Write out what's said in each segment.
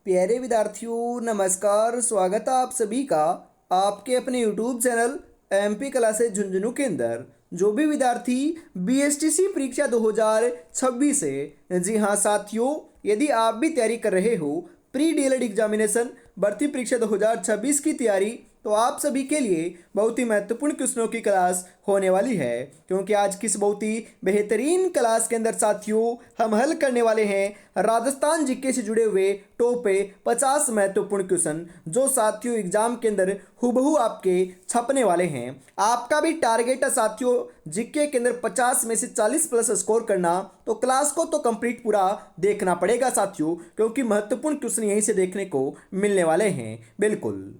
प्यारे विद्यार्थियों नमस्कार। स्वागत है आप सभी का आपके अपने YouTube channel MP classes Jhunjhunu के अंदर। जो भी विद्यार्थी बीएसटीसी परीक्षा 2026 है, जी हाँ साथियों, यदि आप भी तैयारी कर रहे हो प्री डीएलएड एग्जामिनेशन भर्ती परीक्षा 2026 की तैयारी, तो आप सभी के लिए बहुत ही महत्वपूर्ण क्वेश्चनों की क्लास होने वाली है। क्योंकि आज किस बहुत ही बेहतरीन क्लास के अंदर साथियों हम हल करने वाले हैं राजस्थान जीके से जुड़े हुए टॉप 50 महत्वपूर्ण क्वेश्चन, जो साथियों एग्जाम के अंदर हुबहू आपके छपने वाले हैं। आपका भी टारगेट है साथियों जीके के अंदर 50 में से 40 प्लस स्कोर करना, तो क्लास को तो कंप्लीट पूरा देखना पड़ेगा साथियों, क्योंकि महत्वपूर्ण क्वेश्चन यहीं से देखने को मिलने वाले हैं। बिल्कुल,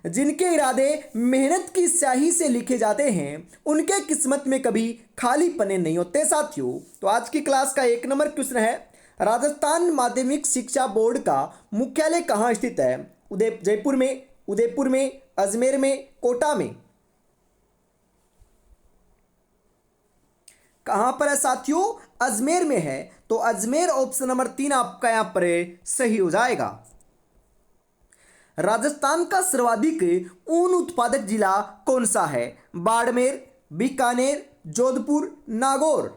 जिनके इरादे मेहनत की स्याही से लिखे जाते हैं उनके किस्मत में कभी खाली पन्ने नहीं होते साथियों। तो आज की क्लास का 1 नंबर क्वेश्चन है, राजस्थान माध्यमिक शिक्षा बोर्ड का मुख्यालय कहाँ स्थित है? जयपुर में, उदयपुर में, अजमेर में, कोटा में? कहां पर है साथियों? अजमेर में है। तो अजमेर ऑप्शन नंबर 3 आपका यहां पर सही हो जाएगा। राजस्थान का सर्वाधिक ऊन उत्पादक जिला कौन सा है? बाड़मेर, बीकानेर, जोधपुर, नागौर?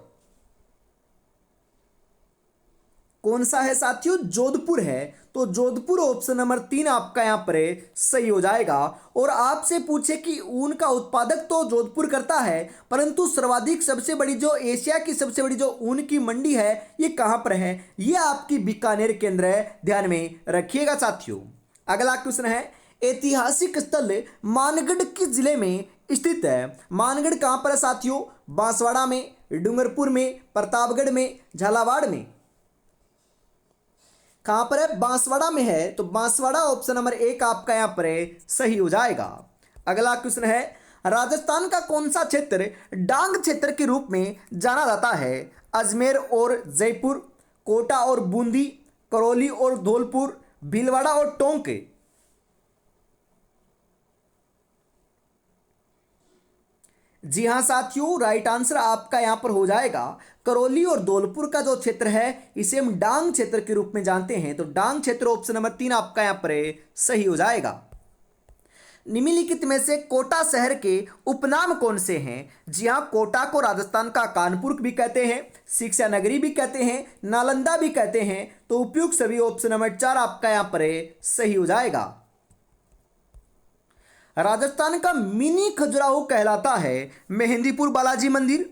कौन सा है साथियों? जोधपुर है। तो जोधपुर ऑप्शन नंबर 3 आपका यहां पर सही हो जाएगा। और आपसे पूछे कि ऊन का उत्पादक तो जोधपुर करता है, परंतु सर्वाधिक सबसे बड़ी जो एशिया की सबसे बड़ी जो ऊन की मंडी है ये कहां पर है? ये आपकी बीकानेर के अंदर है, ध्यान में रखिएगा साथियों। अगला क्वेश्चन है, ऐतिहासिक स्थल मानगढ़ किस जिले में स्थित है? मानगढ़ कहां पर है साथियों? बांसवाड़ा में, डूंगरपुर में, प्रतापगढ़ में, झालावाड़ में? कहां पर है? बांसवाड़ा में है। तो बांसवाड़ा ऑप्शन नंबर 1 आपका यहां पर सही हो जाएगा। अगला क्वेश्चन है, राजस्थान का कौन सा क्षेत्र डांग क्षेत्र के रूप में जाना जाता है? अजमेर और जयपुर, कोटा और बूंदी, करौली और धौलपुर, भीलवाड़ा और टोंक? जी हाँ साथियों, राइट आंसर आपका यहां पर हो जाएगा करौली और धौलपुर का जो क्षेत्र है इसे हम डांग क्षेत्र के रूप में जानते हैं। तो डांग क्षेत्र ऑप्शन नंबर 3 आपका यहां पर सही हो जाएगा। निम्नलिखित में से कोटा शहर के उपनाम कौन से हैं? जी हाँ, कोटा को राजस्थान का कानपुर भी कहते हैं, शिक्षा नगरी भी कहते हैं, नालंदा भी कहते हैं। तो उपयुक्त सभी ऑप्शन नंबर 4 आपका यहां पर सही हो जाएगा। राजस्थान का मिनी खजुराहो कहलाता है मेहंदीपुर बालाजी मंदिर,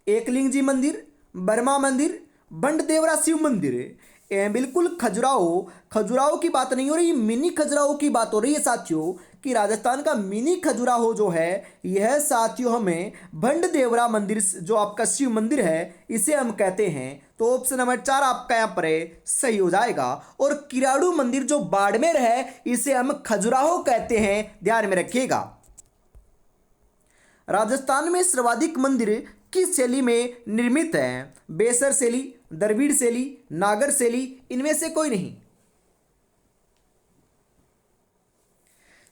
एकलिंग जी मंदिर, बर्मा मंदिर, बंडदेवरा शिव मंदिर? बिल्कुल खजुराहो, खजुराहो की बात नहीं हो रही, मिनी खजुराहो की बात हो रही है साथियों। कि राजस्थान का मिनी खजुराहो जो है यह साथियों हमें बंडदेवरा मंदिर जो आपका शिव मंदिर है इसे हम कहते हैं। तो ऑप्शन नंबर 4 आपका यहाँ पर सही हो जाएगा। और किराड़ू मंदिर जो बाड़मेर है इसे हम खजुराहो कहते हैं, ध्यान में रखिएगा। राजस्थान में सर्वाधिक मंदिर किस शैली में निर्मित है? बेसर शैली, द्रविड़ शैली, नागर शैली? इनमें से कोई नहीं।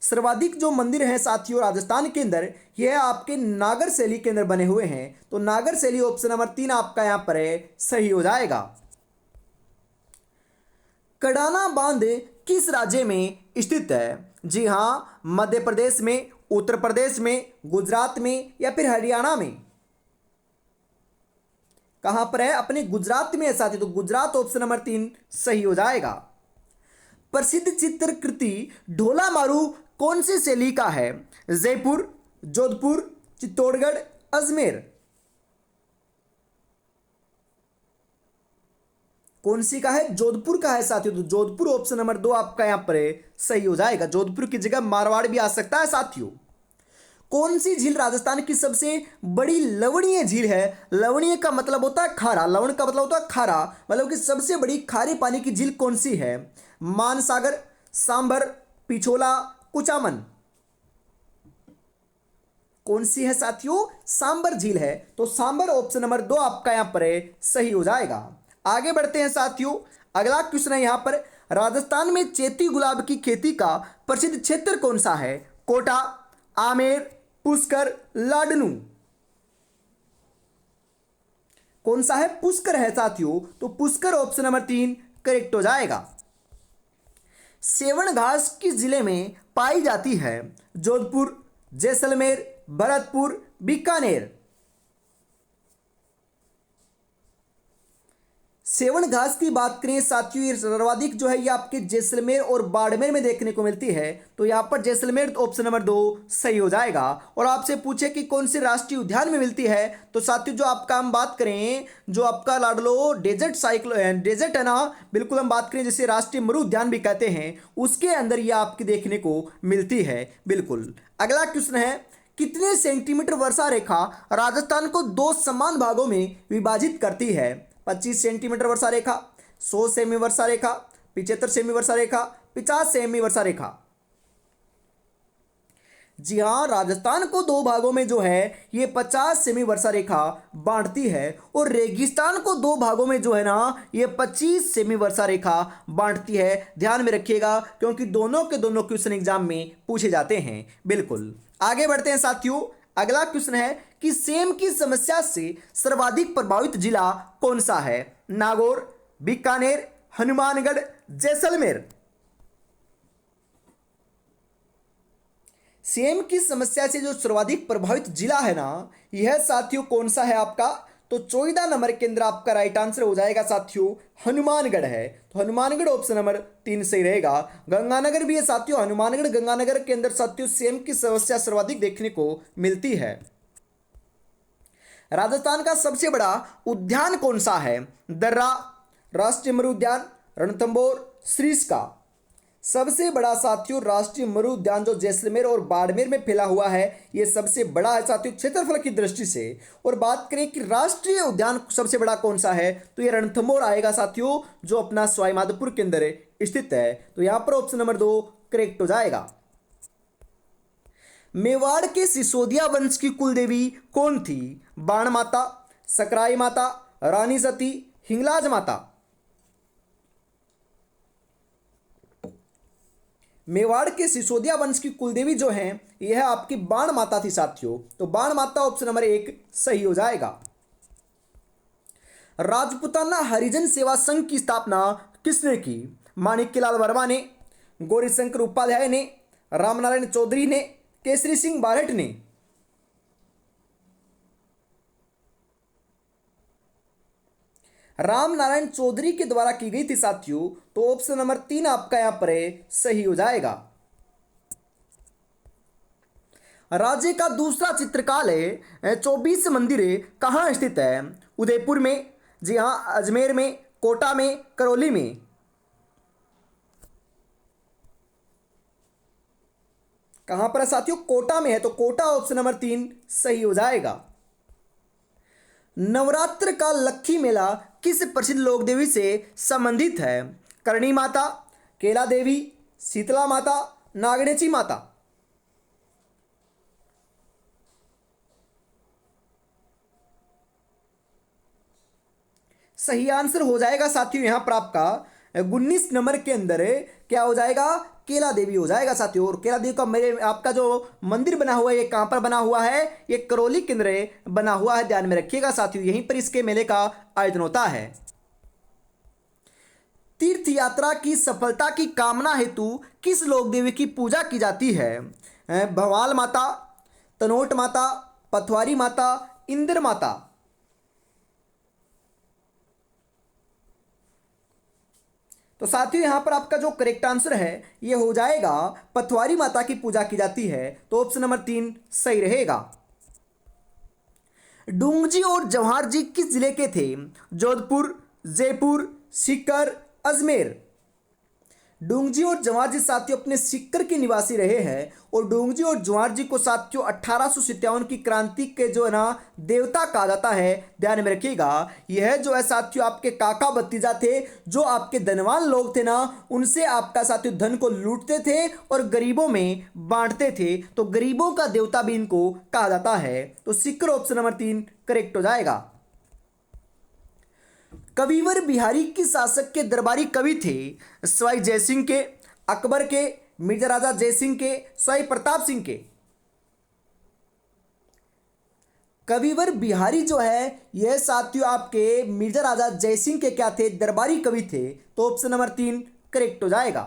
सर्वाधिक जो मंदिर हैं साथियों राजस्थान के अंदर यह आपके नागर शैली के अंदर बने हुए हैं। तो नागर शैली ऑप्शन नंबर 3 आपका यहां पर सही हो जाएगा। कडाना बांध किस राज्य में स्थित है? जी हां, मध्य प्रदेश में, उत्तर प्रदेश में, गुजरात में या फिर हरियाणा में? कहां पर है? अपने गुजरात में है साथी। तो गुजरात ऑप्शन नंबर 3 सही हो जाएगा। प्रसिद्ध चित्रकृति ढोला मारू कौन सी शैली का है? जयपुर, जोधपुर, चित्तौड़गढ़, अजमेर? कौन सी का है? जोधपुर का है साथियों। तो जोधपुर ऑप्शन नंबर 2 आपका यहां पर सही हो जाएगा। जोधपुर की जगह मारवाड़ भी आ सकता है साथियों। कौन सी झील राजस्थान की सबसे बड़ी लवणीय झील है? लवणीय का मतलब होता है खारा, लवण का मतलब होता है खारा, मतलब कि सबसे बड़ी खारे पानी की झील कौन सी है? मानसागर, सांभर, पिछोला, कुचामन? कौन सी है साथियों? सांबर झील है। तो सांबर ऑप्शन नंबर 2 आपका यहां पर सही हो जाएगा। आगे बढ़ते हैं साथियों। अगला क्वेश्चन है यहां पर, राजस्थान में चेती गुलाब की खेती का प्रसिद्ध क्षेत्र कौन सा है? कोटा, आमेर, पुष्कर, लाडनू? कौन सा है? पुष्कर है साथियों। तो पुष्कर ऑप्शन नंबर 3 करेक्ट हो जाएगा। सेवन घास किस जिले में पाई जाती है? जोधपुर, जैसलमेर, भरतपुर, बीकानेर। सेवन घास की बात करें साथियों, ये सर्वाधिक जो है ये आपके जैसलमेर और बाड़मेर में देखने को मिलती है। तो यहाँ पर जैसलमेर ऑप्शन नंबर 2 सही हो जाएगा। और आपसे पूछे कि कौन से राष्ट्रीय उद्यान में मिलती है, तो साथियों जो आपका हम बात करें, जो आपका लाडलो डेजर्ट डेजर्ट है ना, बिल्कुल हम बात करें जिसे राष्ट्रीय मरु उद्यान भी कहते हैं, उसके अंदर ये आपकी देखने को मिलती है। बिल्कुल। अगला क्वेश्चन है, कितने सेंटीमीटर वर्षा रेखा राजस्थान को 2 समान भागों में विभाजित करती है? 25 सेंटीमीटर वर्षा रेखा, 100 सेमी वर्षा रेखा, 75 सेमी वर्षा रेखा, 50 सेमी वर्षा रेखा। जी हाँ, राजस्थान को 2 भागों में जो है ये 50 सेमी वर्षा रेखा बांटती है, और रेगिस्तान को 2 भागों में जो है ना ये 25 सेमी वर्षा रेखा बांटती है। ध्यान में रखिएगा, क्योंकि दोनों के दोनों क्वेश्चन एग्जाम में पूछे जाते हैं। बिल्कुल। आगे बढ़ते हैं साथियों। अगला क्वेश्चन है कि सेम की समस्या से सर्वाधिक प्रभावित जिला कौन सा है? नागौर, बीकानेर, हनुमानगढ़, जैसलमेर। सेम की समस्या से जो सर्वाधिक प्रभावित जिला है ना, यह साथियों कौन सा है आपका? तो 14 नंबर के अंदर आपका राइट आंसर हो जाएगा साथियों हनुमानगढ़ है। तो हनुमानगढ़ ऑप्शन नंबर 3 सही रहेगा। गंगानगर भी है साथियों, हनुमानगढ़ गंगानगर के अंदर साथियों सेम की समस्या सर्वाधिक देखने को मिलती है। राजस्थान का सबसे बड़ा उद्यान कौन सा है? दर्रा, राष्ट्रीय मरु उद्यान, रणथंभौर, सरिस्का। सबसे बड़ा साथियों राष्ट्रीय मरु उद्यान जो जैसलमेर और बाड़मेर में फैला हुआ है, ये सबसे बड़ा है साथियों क्षेत्रफल की दृष्टि से। और बात करें कि राष्ट्रीय उद्यान सबसे बड़ा कौन सा है, तो ये रणथंभौर आएगा साथियों, जो अपना सवाईमाधोपुर के अंदर स्थित है। तो यहां पर ऑप्शन नंबर 2 करेक्ट हो जाएगा। मेवाड़ के सिसोदिया वंश की कुलदेवी कौन थी? बाण माता, सकराई माता, रानी सती, हिंगलाज माता। मेवाड़ के सिसोदिया वंश की कुलदेवी जो है यह आपकी बाण माता थी साथियों। तो बाण माता ऑप्शन नंबर 1 सही हो जाएगा। राजपूताना हरिजन सेवा संघ की स्थापना किसने की? माणिक्यलाल वर्मा ने, गौरीशंकर उपाध्याय ने, रामनारायण चौधरी ने, केसरी सिंह बारठ ने। रामनारायण चौधरी के द्वारा की गई थी साथियों। तो ऑप्शन नंबर 3 आपका यहां पर सही हो जाएगा। राज्य का दूसरा चित्रकालय 24 मंदिरें कहां स्थित है? उदयपुर में, जी हां, अजमेर में, कोटा में, करौली में। कहां पर है साथियों? कोटा में है। तो कोटा ऑप्शन नंबर 3 सही हो जाएगा। नवरात्र का लक्खी मेला किस प्रसिद्ध लोक देवी से संबंधित है? करणी माता, केला देवी, शीतला माता, नागणेची माता। सही आंसर हो जाएगा साथियों यहां पर आपका 19 नंबर के अंदर क्या हो जाएगा? केला देवी हो जाएगा साथियों। और केला देवी का मेरे आपका जो मंदिर बना हुआ है ये कहां पर बना हुआ है? ये करौली के अंदर बना हुआ है, ध्यान में रखिएगा साथियों। यहीं पर इसके मेले का आयोजन होता है। तीर्थ यात्रा की सफलता की कामना हेतु किस लोक देवी की पूजा की जाती है? भवाल माता, तनोट माता, पथवारी माता, इंद्र माता। तो साथियों यहां पर आपका जो करेक्ट आंसर है ये हो जाएगा पथवारी माता की पूजा की जाती है। तो ऑप्शन नंबर 3 सही रहेगा। डूंगजी और जवाहर जी किस जिले के थे? जोधपुर, जयपुर, सीकर, अजमेर। डूंगजी और जवाहर जी साथियों अपने सीकर के निवासी रहे हैं। और डूंगजी और जवाहर जी को साथियों 1857 की क्रांति के जो है ना देवता कहा जाता है, ध्यान में रखिएगा। यह जो है साथियों आपके काका भतीजा थे, जो आपके धनवान लोग थे ना, उनसे आपका साथियों धन को लूटते थे और गरीबों में बांटते थे। तो गरीबों का देवता भी इनको कहा जाता है। तो सीकर ऑप्शन नंबर 3 करेक्ट हो जाएगा। कविवर बिहारी किस शासक के दरबारी कवि थे? सवाई जयसिंह के, अकबर के, मिर्जा राजा जयसिंह के, सवाई प्रताप सिंह के। कविवर बिहारी जो है यह साथियों आपके मिर्जा राजा जयसिंह के क्या थे? दरबारी कवि थे। तो ऑप्शन नंबर 3 करेक्ट हो जाएगा।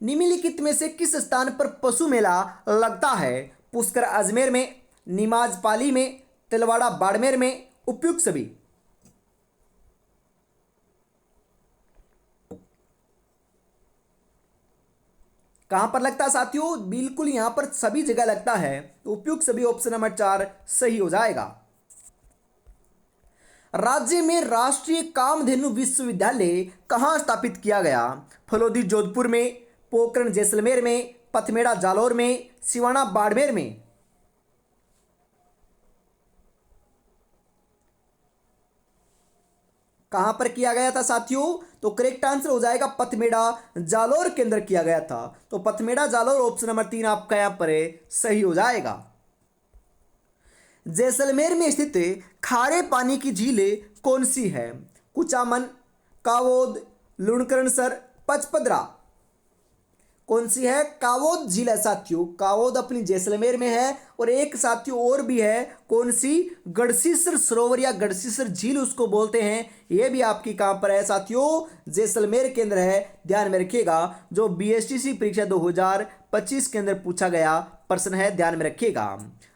निम्नलिखित में से किस स्थान पर पशु मेला लगता है? पुष्कर अजमेर में, निमाज पाली में, तिलवाड़ा बाड़मेर में, उपयुक्त सभी। कहां पर लगता है साथियों? बिल्कुल यहां पर सभी जगह लगता है, तो उपयुक्त सभी ऑप्शन नंबर 4 सही हो जाएगा। राज्य में राष्ट्रीय कामधेनु विश्वविद्यालय कहां स्थापित किया गया? फलोदी जोधपुर में, पोखरण जैसलमेर में, पथमेड़ा जालौर में, सिवाना बाड़मेर में। कहां पर किया गया था साथियों? तो करेक्ट आंसर हो जाएगा पथमेड़ा जालौर के अंदर किया गया था। तो पथमेड़ा जालौर ऑप्शन नंबर 3 आपका यहां पर सही हो जाएगा। जैसलमेर में स्थित खारे पानी की झीलें कौन सी है? कुचामन, कावोद, लुणकरणसर, पचपदरा। कौन सी है? कावोद झील है साथियों। कावोद अपनी जैसलमेर में है। और एक साथियों और भी है, कौन सी? गढ़सीसर सरोवर या गढ़सीसर झील उसको बोलते हैं। ये भी आपकी कहां पर है साथियों? जैसलमेर के अंदर है। ध्यान में रखिएगा, जो बीएसटीसी परीक्षा 2025 के अंदर पूछा गया प्रश्न है, ध्यान में रखिएगा।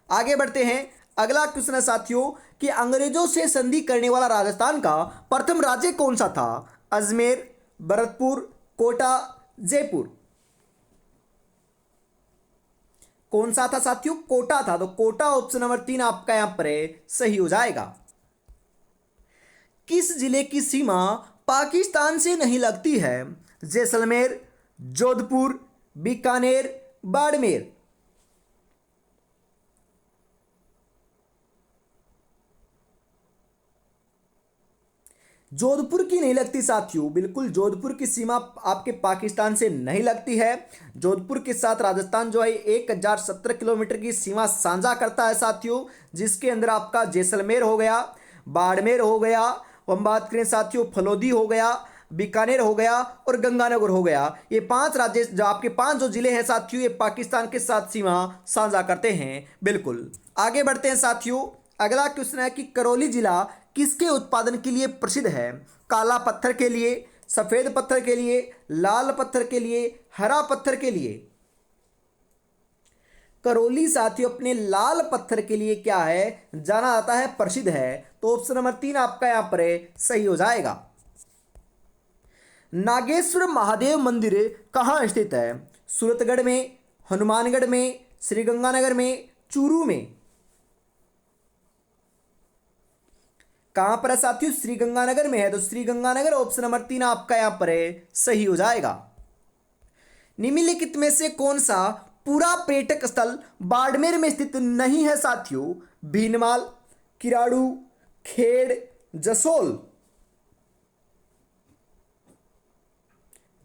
आगे बढ़ते हैं। अगला क्वेश्चन है साथियों कि अंग्रेजों से संधि करने वाला राजस्थान का प्रथम राज्य कौन सा था? अजमेर, भरतपुर, कोटा, जयपुर। कौन सा था साथियों? कोटा था। तो कोटा ऑप्शन नंबर 3 आपका यहां पर सही हो जाएगा। किस जिले की सीमा पाकिस्तान से नहीं लगती है? जैसलमेर, जोधपुर, बीकानेर, बाड़मेर। जोधपुर की नहीं लगती साथियों। बिल्कुल जोधपुर की सीमा आपके पाकिस्तान से नहीं लगती है। जोधपुर के साथ राजस्थान जो है 1017 किलोमीटर की सीमा साझा करता है साथियों, जिसके अंदर आपका जैसलमेर हो गया, बाड़मेर हो गया, हम बात करें साथियों फलोदी हो गया, बीकानेर हो गया और गंगानगर हो गया। ये 5 राज्य जो आपके 5 जो जिले हैं साथियों, ये पाकिस्तान के साथ सीमा साझा करते हैं। बिल्कुल आगे बढ़ते हैं साथियों। अगला क्वेश्चन है कि करौली जिला किसके उत्पादन के लिए प्रसिद्ध है? काला पत्थर के लिए, सफेद पत्थर के लिए, लाल पत्थर के लिए, हरा पत्थर के लिए। करौली साथियों अपने लाल पत्थर के लिए क्या है? जाना जाता है, प्रसिद्ध है। तो ऑप्शन नंबर 3 आपका यहां पर सही हो जाएगा। नागेश्वर महादेव मंदिर कहां स्थित है? सूरतगढ़ में, हनुमानगढ़ में, श्रीगंगानगर में, चूरू में। कहां पर है साथियों? श्रीगंगानगर में है। तो श्रीगंगानगर ऑप्शन नंबर 3 आपका यहां पर सही हो जाएगा। निम्नलिखित में से कौन सा पूरा पर्यटक स्थल बाड़मेर में स्थित नहीं है साथियों? भीनमाल, किराड़ू, खेड़, जसोल।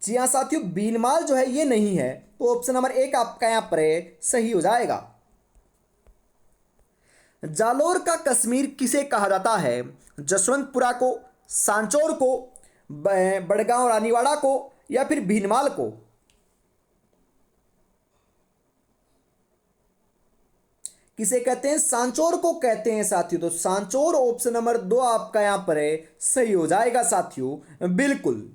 जी हाँ साथियों, भीनमाल जो है ये नहीं है। तो ऑप्शन नंबर 1 आपका यहां पर सही हो जाएगा। जालोर का कश्मीर किसे कहा जाता है? जसवंतपुरा को, सांचौर को, बड़गांव रानीवाड़ा को या फिर भीनमाल को। किसे कहते हैं? सांचौर को कहते हैं साथियों। तो सांचौर ऑप्शन नंबर 2 आपका यहां पर सही हो जाएगा साथियों। बिल्कुल,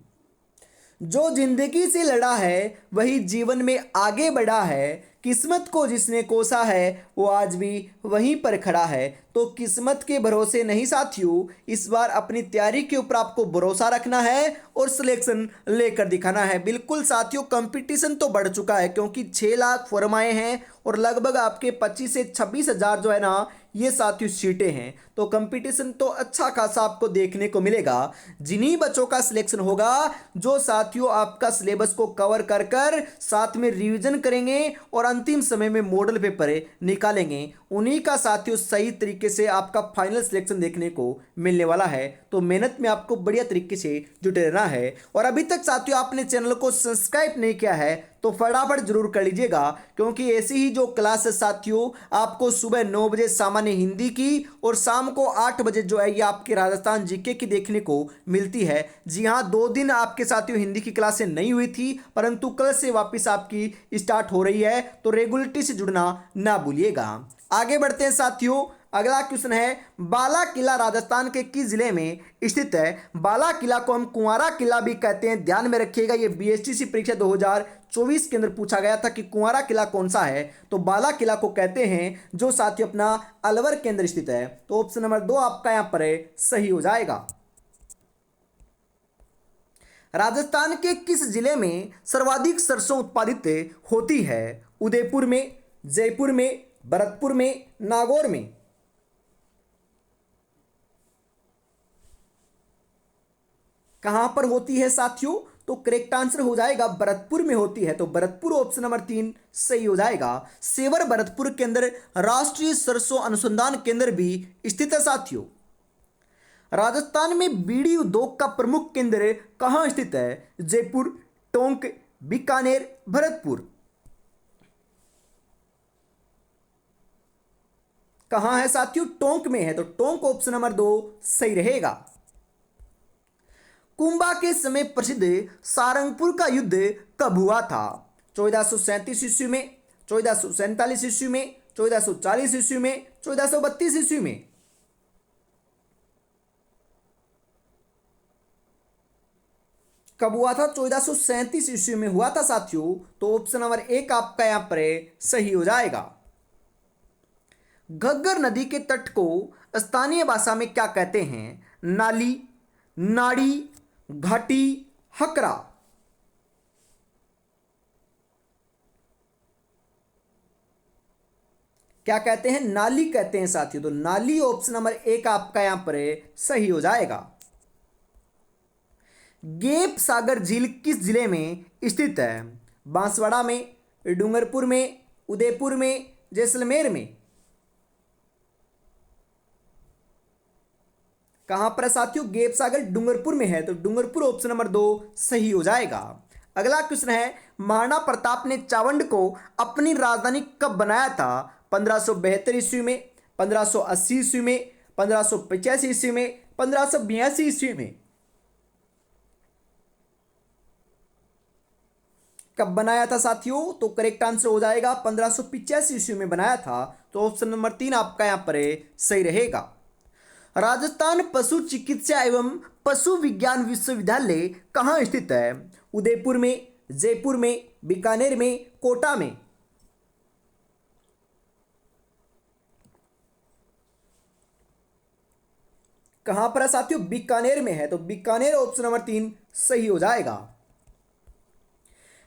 जो जिंदगी से लड़ा है वही जीवन में आगे बढ़ा है। किस्मत को जिसने कोसा है वो आज भी वहीं पर खड़ा है। तो किस्मत के भरोसे नहीं साथियों, इस बार अपनी तैयारी के ऊपर आपको भरोसा रखना है और सिलेक्शन लेकर दिखाना है। बिल्कुल साथियों, कंपटीशन तो बढ़ चुका है क्योंकि 6 लाख फॉर्म आए हैं और लगभग आपके 25 से 26 हज़ार जो है ना ये साथियों सीटें हैं। तो कंपटीशन तो अच्छा खासा आपको देखने को मिलेगा। जिन्हीं बच्चों का सिलेक्शन होगा जो साथियों आपका सिलेबस को कवर कर कर साथ में रिवीजन करेंगे और अंतिम समय में मॉडल पेपर निकालेंगे, उन्हीं का साथियों सही तरीके से आपका फाइनल सिलेक्शन देखने को मिलने वाला है। तो मेहनत में आपको बढ़िया तरीके से जुटे रहना है। और अभी तक साथियों आपने चैनल को सब्सक्राइब नहीं किया है तो फटाफट जरूर कर लीजिएगा, क्योंकि ऐसी ही जो क्लास है साथियों आपको सुबह 9 बजे सामान्य हिंदी की और शाम को 8 बजे जो है ये आपके राजस्थान जीके की देखने को मिलती है। जी हाँ, 2 दिन आपके साथियों हिंदी की क्लासें नहीं हुई थी, परंतु कल से वापस आपकी स्टार्ट हो रही है। तो रेगुलरिटी से जुड़ना ना भूलिएगा। आगे बढ़ते हैं साथियों। अगला क्वेश्चन है, बाला किला राजस्थान के किस जिले में स्थित है? बाला किला को हम कुंवारा किला भी कहते हैं, ध्यान में रखिएगा। ये बीएसटीसी परीक्षा 2024 के अंदर पूछा गया था कि कुंवारा किला कौन सा है, तो बाला किला को कहते हैं, जो साथियों अपना अलवर के अंदर स्थित है। तो ऑप्शन नंबर 2 आपका यहां पर सही हो जाएगा। राजस्थान के किस जिले में सर्वाधिक सरसों उत्पादित होती है? उदयपुर में, जयपुर में, भरतपुर में, नागौर में। कहां पर होती है साथियों? तो करेक्ट आंसर हो जाएगा भरतपुर में होती है। तो भरतपुर ऑप्शन नंबर 3 सही हो जाएगा। सेवर भरतपुर के अंदर राष्ट्रीय सरसों अनुसंधान केंद्र भी स्थित है साथियों। राजस्थान में बीड़ी उद्योग का प्रमुख केंद्र कहां स्थित है? जयपुर, टोंक, बीकानेर, भरतपुर। कहां है साथियों? टोंक में है। तो टोंक ऑप्शन नंबर 2 सही रहेगा। कुंभा के समय प्रसिद्ध सारंगपुर का युद्ध कब हुआ था? 1437 ईस्वी में, 1447 ईस्वी में, 1440 ईस्वी में, 1432 ईस्वी में। कब हुआ था? 1437 ईस्वी में हुआ था साथियों। तो ऑप्शन नंबर 1 आपका यहां पर सही हो जाएगा। घग्गर नदी के तट को स्थानीय भाषा में क्या कहते हैं? नाली, नाड़ी, घाटी, हकरा। क्या कहते हैं? नाली कहते हैं साथियों। तो नाली ऑप्शन नंबर 1 आपका यहां पर सही हो जाएगा। गेप सागर झील किस जिले में स्थित है? बांसवाड़ा में, डूंगरपुर में, उदयपुर में, जैसलमेर में। कहां पर है साथियों? गेप सागर डूंगरपुर में है। तो डूंगरपुर ऑप्शन नंबर 2 सही हो जाएगा। अगला क्वेश्चन है, महाराणा प्रताप ने चावंड को अपनी राजधानी कब बनाया था? 1572 ईस्वी में, 1580 ईस्वी में, 1585 ईस्वी में, 1582 ईस्वी में। कब बनाया था साथियों? तो करेक्ट आंसर हो जाएगा 1585 ईस्वी में बनाया था। तो ऑप्शन नंबर 3 आपका यहां पर सही रहेगा। राजस्थान पशु चिकित्सा एवं पशु विज्ञान विश्वविद्यालय कहाँ स्थित है? उदयपुर में, जयपुर में, बीकानेर में, कोटा में। कहां पर है साथियों? बीकानेर में है। तो बीकानेर ऑप्शन नंबर 3 सही हो जाएगा।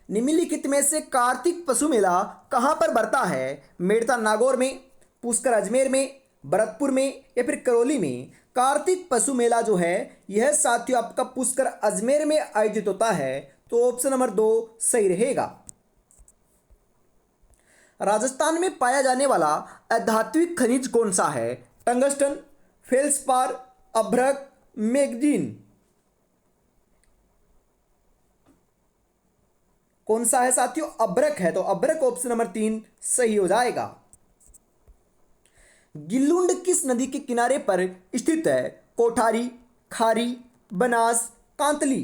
निम्नलिखित में से कार्तिक पशु मेला कहां पर बढ़ता है? मेड़ता नागौर में, पुष्कर अजमेर में, भरतपुर में, या फिर करौली में। कार्तिक पशु मेला जो है यह साथियों आपका पुष्कर अजमेर में आयोजित होता है। तो ऑप्शन नंबर 2 सही रहेगा। राजस्थान में पाया जाने वाला अधात्विक खनिज कौन सा है? टंगस्टन, फेल्सपार, अभ्रक, मैग्नीज। कौन सा है साथियों? अभ्रक है। तो अभ्रक ऑप्शन नंबर 3 सही हो जाएगा। गिल्लुंड किस नदी के किनारे पर स्थित है? कोठारी, खारी, बनास, कांतली।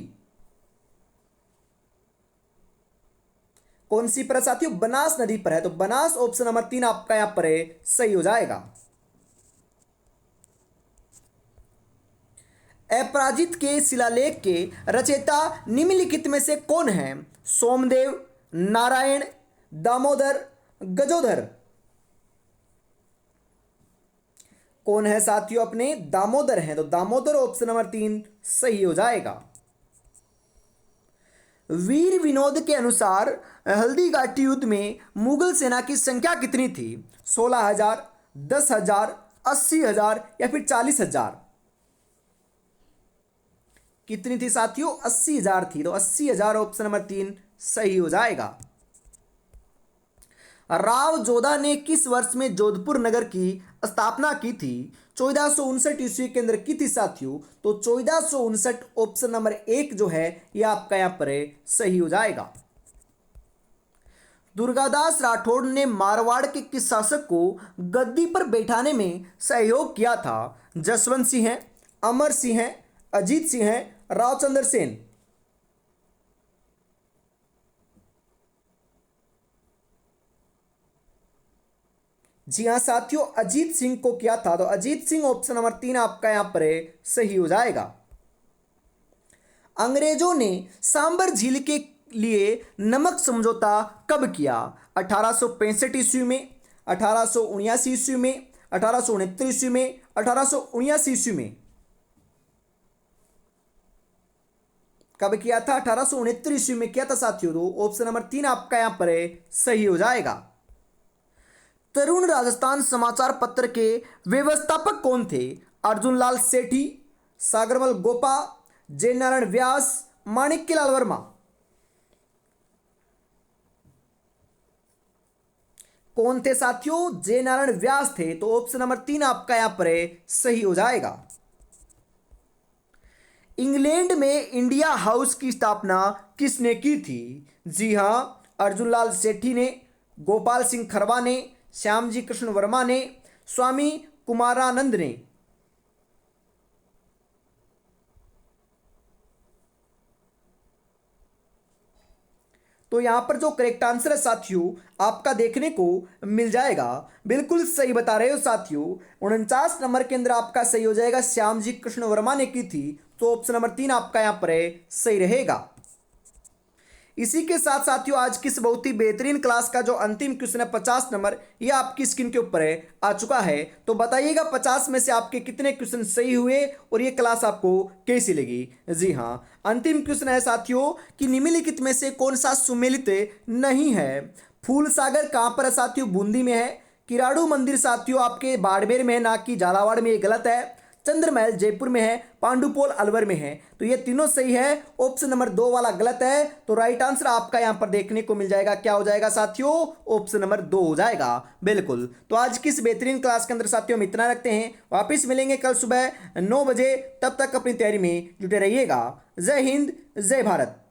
कौन सी पर साथियों? बनास नदी पर है। तो बनास ऑप्शन नंबर 3 आपका यहां पर सही हो जाएगा। अपराजित के शिलालेख के रचयिता निम्नलिखित में से कौन है? सोमदेव, नारायण, दामोदर, गजोधर। कौन है साथियों? अपने दामोदर हैं। तो दामोदर ऑप्शन नंबर 3 सही हो जाएगा। वीर विनोद के अनुसार हल्दी घाटी युद्ध में मुगल सेना की संख्या कितनी थी? 16,000, 10,000, 80,000 या फिर 40,000। कितनी थी साथियों? 80,000 थी। तो 80,000 ऑप्शन नंबर 3 सही हो जाएगा। राव जोधा ने किस वर्ष में जोधपुर नगर की स्थापना की थी? 1459 ईस्वी के अंदर की थी साथियों। तो 1459 ऑप्शन नंबर 1 जो है यह आपका यहां पर सही हो जाएगा। दुर्गादास राठौड़ ने मारवाड़ के किस शासक को गद्दी पर बैठाने में सहयोग किया था? जसवंत सिंह हैं, अमर सिंह हैं, अजीत सिंह हैं, रावचंद्र सेन। जी हाँ साथियों, अजीत सिंह को किया था। तो अजीत सिंह ऑप्शन नंबर 3 आपका यहाँ पर सही हो जाएगा। अंग्रेजों ने सांबर झील के लिए नमक समझौता कब किया? 1865 ईस्वी में, 1879 ईस्वी में, 1869 ईस्वी में, 1879 ईस्वी में। कब किया था? 1869 ईस्वी में किया था साथियों। तो ऑप्शन नंबर 3 आपका यहां पर सही हो जाएगा। तरुण राजस्थान समाचार पत्र के व्यवस्थापक कौन थे? अर्जुन लाल सेठी, सागरमल गोपा, जयनारायण व्यास, माणिक्यलाल वर्मा। कौन थे साथियों? जयनारायण व्यास थे। तो ऑप्शन नंबर 3 आपका यहां पर सही हो जाएगा। इंग्लैंड में इंडिया हाउस की स्थापना किसने की थी? जी हां, अर्जुन लाल सेठी ने, गोपाल सिंह खरवा ने, श्यामजी कृष्ण वर्मा ने, स्वामी कुमारानंद ने। तो यहां पर जो करेक्ट आंसर है साथियों आपका देखने को मिल जाएगा। बिल्कुल सही बता रहे हो साथियों। 49 नंबर के अंदर आपका सही हो जाएगा, श्यामजी कृष्ण वर्मा ने की थी। तो ऑप्शन नंबर 3 आपका यहां पर सही रहेगा। इसी के साथ साथियों आज की इस बहुत ही बेहतरीन क्लास का जो अंतिम क्वेश्चन है 50 नंबर, ये आपकी स्क्रीन के ऊपर आ चुका है। तो बताइएगा 50 में से आपके कितने क्वेश्चन सही हुए और ये क्लास आपको कैसी लगी? जी हाँ, अंतिम क्वेश्चन है साथियों कि निम्नलिखित में से कौन सा सुमेलित नहीं है? फूल सागर कहाँ पर है साथियों? बूंदी में है। किराड़ू मंदिर साथियों आपके बाड़मेर में है, ना कि झालावाड़ में, ये गलत है। चंद्रमहल जयपुर में है, पांडुपोल अलवर में है। तो ये तीनों सही है, ऑप्शन नंबर 2 वाला गलत है। तो राइट आंसर आपका यहां पर देखने को मिल जाएगा, क्या हो जाएगा साथियों? ऑप्शन नंबर 2 हो जाएगा। बिल्कुल। तो आज की इस बेहतरीन क्लास के अंदर साथियों हम इतना रखते हैं, वापिस मिलेंगे कल सुबह 9 बजे। तब तक अपनी तैयारी में जुटे रहिएगा। जय हिंद, जय भारत।